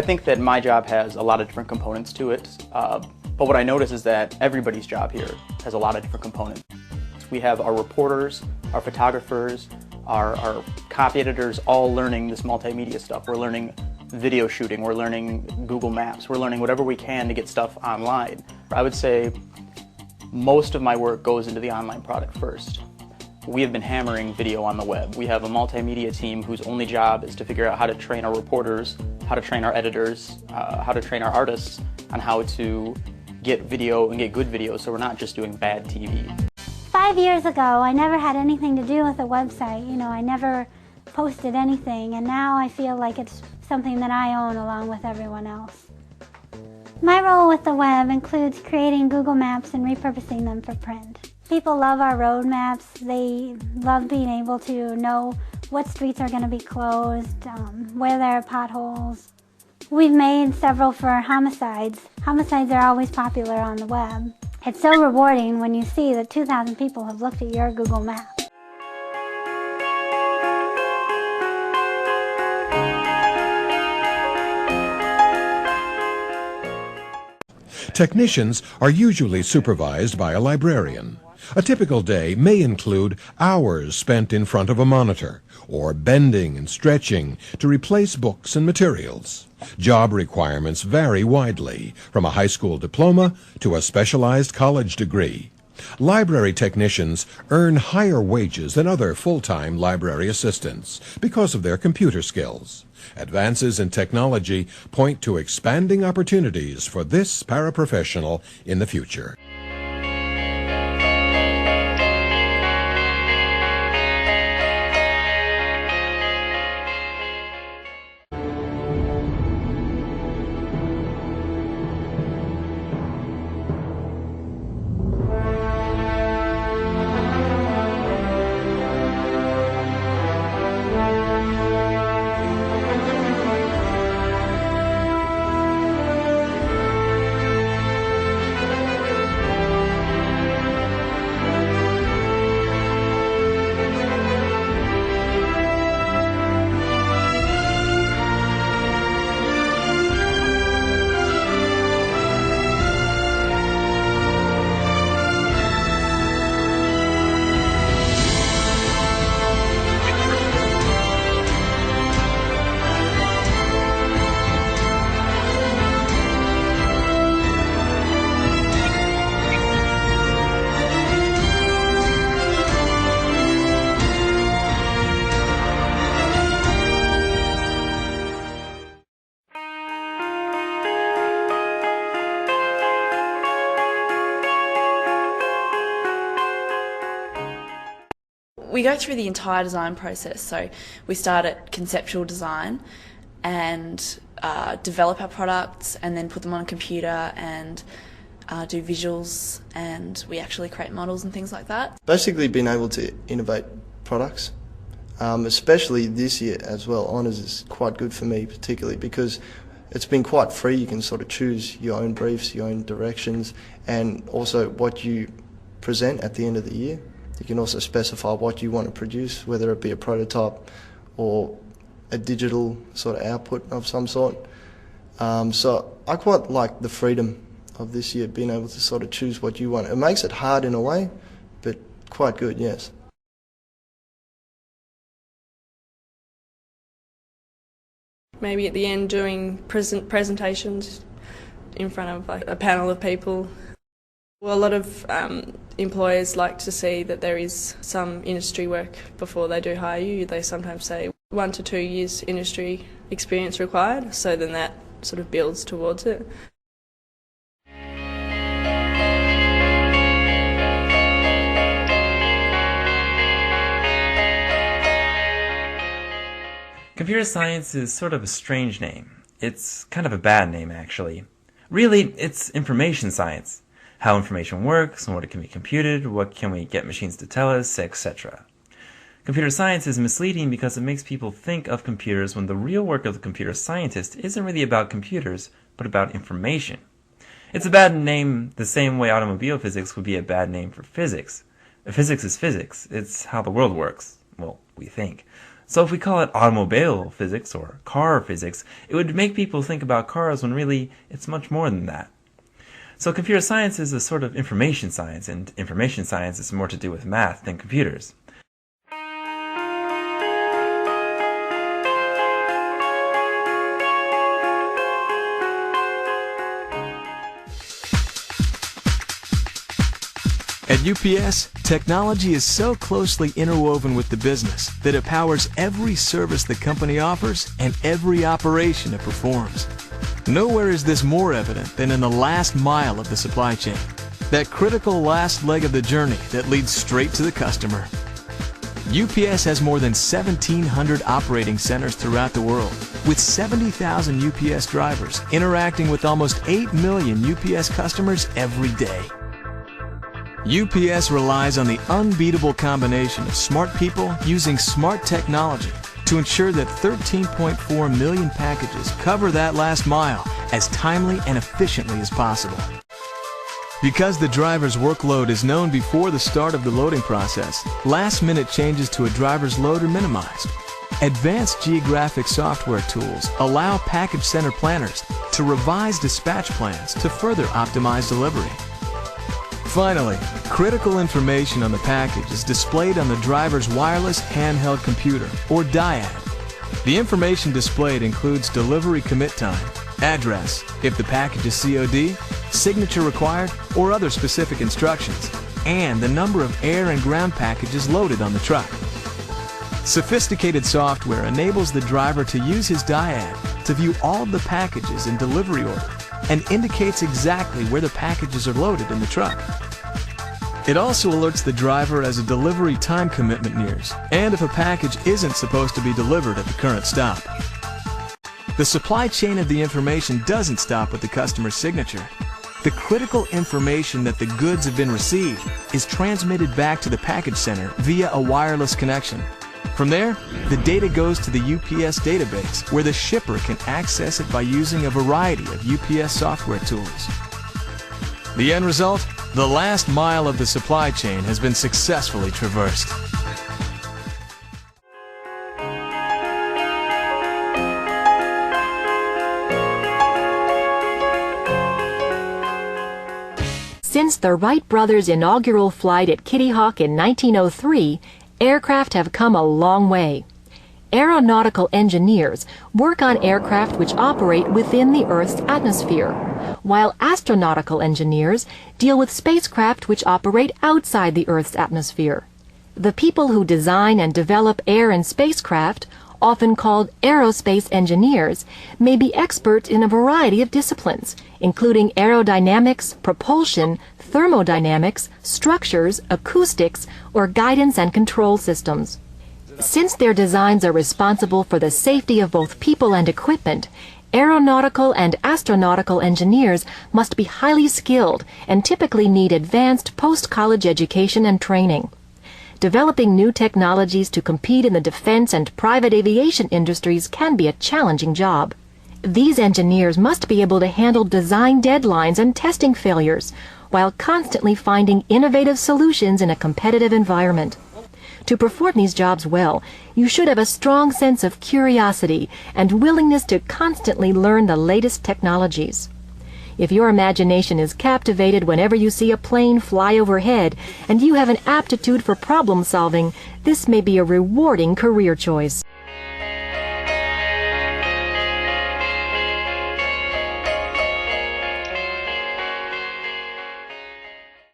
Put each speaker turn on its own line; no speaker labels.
I think that my job has a lot of different components to it, but what I notice is that everybody's job here has a lot of different components. We have our reporters, our photographers, our copy editors all learning this multimedia stuff. We're learning video shooting, we're learning Google Maps, we're learning whatever we can to get stuff online. I would say most of my work goes into the online product first. We have been hammering video on the web. We have a multimedia team whose only job is to figure out how to train our reporters, how to train our editors, how to train our artists on how to get video and get good video so we're not just doing bad TV.
5 years ago, I never had anything to do with a website. You know, I never posted anything, and now I feel like it's something that I own along with everyone else. My role with the web includes creating Google Maps and repurposing them for print. People love our road maps. They love being able to know what streets are going to be closed, where there are potholes. We've made several for homicides. Homicides are always popular on the web. It's so rewarding when you see that 2,000 people have looked at your Google Map.
Technicians are usually supervised by a librarian. A typical day may include hours spent in front of a monitor, or bending and stretching to replace books and materials. Job requirements vary widely, from a high school diploma to a specialized college degree. Library technicians earn higher wages than other full-time library assistants because of their computer skills. Advances in technology point to expanding opportunities for this paraprofessional in the future.
We go through the entire design process, so we start at conceptual design and develop our products and then put them on a computer and do visuals, and we actually create models and things like that.
Basically being able to innovate products, especially this year as well. Honours is quite good for me particularly because it's been quite free. You can sort of choose your own briefs, your own directions, and also what you present at the end of the year. You can also specify what you want to produce, whether it be a prototype or a digital sort of output of some sort. So I quite like the freedom of this year, being able to sort of choose what you want. It makes it hard in a way, but quite good, yes.
Maybe at the end doing presentations in front of like a panel of people. Well, a lot of employers like to see that there is some industry work before they do hire you. They sometimes say 1 to 2 years industry experience required, so then that sort of builds towards it.
Computer science is sort of a strange name. It's kind of a bad name, actually. Really, it's information science. How information works, and what it can be computed, what can we get machines to tell us, etc. Computer science is misleading because it makes people think of computers when the real work of the computer scientist isn't really about computers, but about information. It's a bad name the same way automobile physics would be a bad name for physics. Physics is physics. It's how the world works. Well, we think. So if we call it automobile physics or car physics, it would make people think about cars when really it's much more than that. So computer science is a sort of information science, and information science is more to do with math than computers.
At UPS, technology is so closely interwoven with the business that it powers every service the company offers and every operation it performs. Nowhere is this more evident than in the last mile of the supply chain, that critical last leg of the journey that leads straight to the customer. UPS has more than 1,700 operating centers throughout the world, with 70,000 UPS drivers interacting with almost 8 million UPS customers every day. UPS relies on the unbeatable combination of smart people using smart technology to ensure that 13.4 million packages cover that last mile as timely and efficiently as possible. Because the driver's workload is known before the start of the loading process, last-minute changes to a driver's load are minimized. Advanced geographic software tools allow package center planners to revise dispatch plans to further optimize delivery. Finally, critical information on the package is displayed on the driver's wireless handheld computer, or DIAD. The information displayed includes delivery commit time, address, if the package is COD, signature required, or other specific instructions, and the number of air and ground packages loaded on the truck. Sophisticated software enables the driver to use his DIAD to view all of the packages in delivery order and indicates exactly where the packages are loaded in the truck. It also alerts the driver as a delivery time commitment nears and if a package isn't supposed to be delivered at the current stop. The supply chain of the information doesn't stop with the customer's signature. The critical information that the goods have been received is transmitted back to the package center via a wireless connection. From there, the data goes to the UPS database, where the shipper can access it by using a variety of UPS software tools. The end result? The last mile of the supply chain has been successfully traversed.
Since the Wright brothers' inaugural flight at Kitty Hawk in 1903, aircraft have come a long way. Aeronautical engineers work on aircraft which operate within the Earth's atmosphere, while astronautical engineers deal with spacecraft which operate outside the Earth's atmosphere. The people who design and develop air and spacecraft, often called aerospace engineers, may be experts in a variety of disciplines, including aerodynamics, propulsion, thermodynamics, structures, acoustics, or guidance and control systems. Since their designs are responsible for the safety of both people and equipment, aeronautical and astronautical engineers must be highly skilled and typically need advanced post-college education and training. Developing new technologies to compete in the defense and private aviation industries can be a challenging job. These engineers must be able to handle design deadlines and testing failures, while constantly finding innovative solutions in a competitive environment. To perform these jobs well, you should have a strong sense of curiosity and willingness to constantly learn the latest technologies. If your imagination is captivated whenever you see a plane fly overhead and you have an aptitude for problem solving, this may be a rewarding career choice.